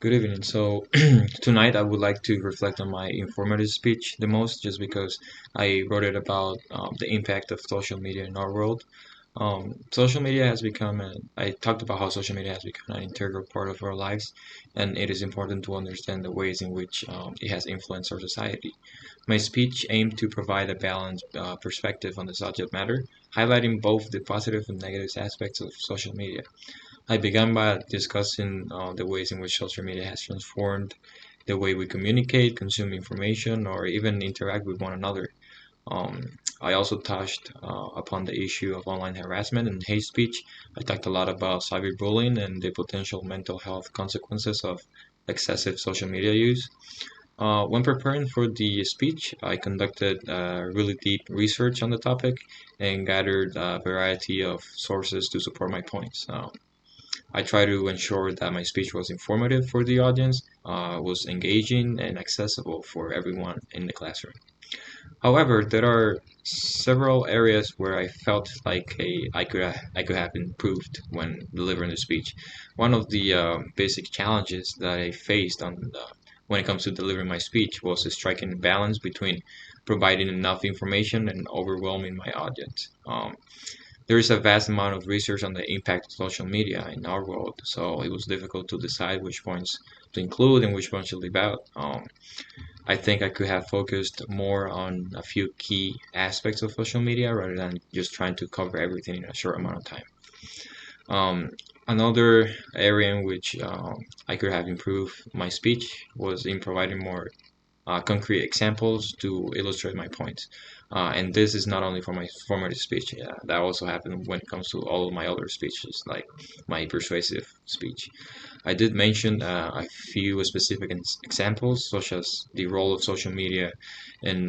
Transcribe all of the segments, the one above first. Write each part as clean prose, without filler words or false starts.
Good evening. So tonight I would like to reflect on my informative speech the most, just because I wrote it about the impact of social media in our world. Social media has become I talked about how social media has become an integral part of our lives, and it is important to understand the ways in which it has influenced our society. My speech aimed to provide a balanced perspective on the subject matter, highlighting both the positive and negative aspects of social media. I began by discussing the ways in which social media has transformed the way we communicate, consume information, or even interact with one another. Um, I also touched upon the issue of online harassment and hate speech. I talked a lot about cyberbullying and the potential mental health consequences of excessive social media use. When preparing for the speech, I conducted really deep research on the topic and gathered a variety of sources to support my points. I try to ensure that my speech was informative for the audience, was engaging and accessible for everyone in the classroom. However, there are several areas where I felt like I could have improved when delivering the speech. One of the basic challenges that I faced when it comes to delivering my speech was striking a balance between providing enough information and overwhelming my audience. There is a vast amount of research on the impact of social media in our world, so it was difficult to decide which points to include and which ones to leave out. I think I could have focused more on a few key aspects of social media rather than just trying to cover everything in a short amount of time. Um, Another area in which I could have improved my speech was in providing more concrete examples to illustrate my points. And this is not only for my formative speech, that also happened when it comes to all of my other speeches, like my persuasive speech. I did mention a few specific examples, such as the role of social media in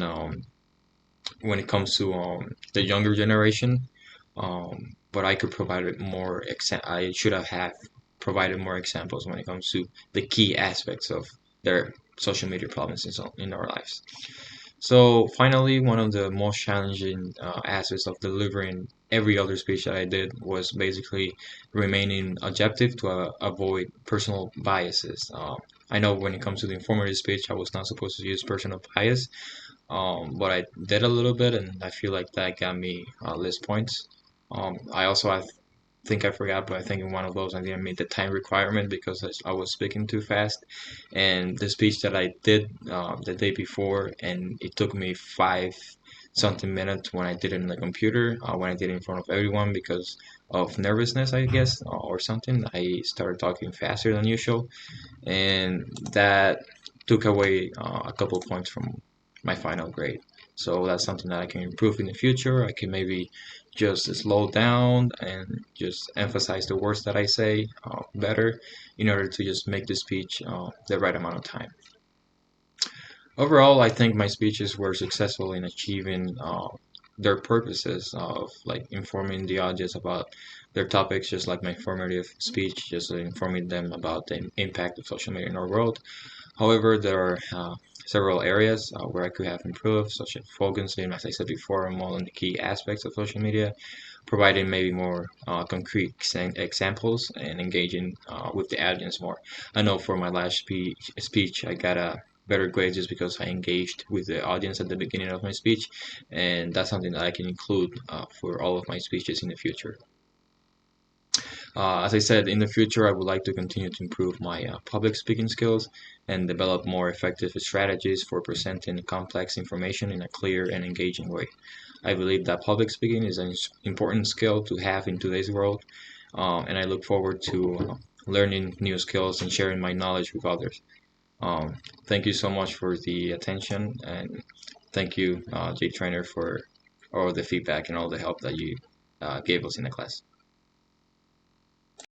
when it comes to the younger generation. But I could provide it more. I should have provided more examples when it comes to the key aspects of their social media problems in our lives. So finally, one of the most challenging aspects of delivering every other speech that I did was basically remaining objective to avoid personal biases. I know when it comes to the informative speech, I was not supposed to use personal bias, but I did a little bit, and I feel like that got me less points. I also think I forgot, but I think in one of those I didn't meet the time requirement because I was speaking too fast. And the speech that I did the day before, and it took me five something minutes when I did it on the computer, when I did it in front of everyone because of nervousness, I guess, or something. I started talking faster than usual, and that took away a couple points from my final grade. So that's something that I can improve in the future. I can maybe just slow down and just emphasize the words that I say better in order to just make the speech the right amount of time. Overall, I think my speeches were successful in achieving their purposes of like informing the audience about their topics, just like my formative speech, just informing them about the impact of social media in our world. However, there are several areas where I could have improved, such as focusing, as I said before, more on the key aspects of social media, providing maybe more concrete examples, and engaging with the audience more. I know for my last speech I got a better grade just because I engaged with the audience at the beginning of my speech, and that's something that I can include for all of my speeches in the future. As I said, in the future, I would like to continue to improve my public speaking skills and develop more effective strategies for presenting complex information in a clear and engaging way. I believe that public speaking is an important skill to have in today's world, and I look forward to learning new skills and sharing my knowledge with others. Thank you so much for the attention, and thank you, Jay Trainer, for all the feedback and all the help that you gave us in the class.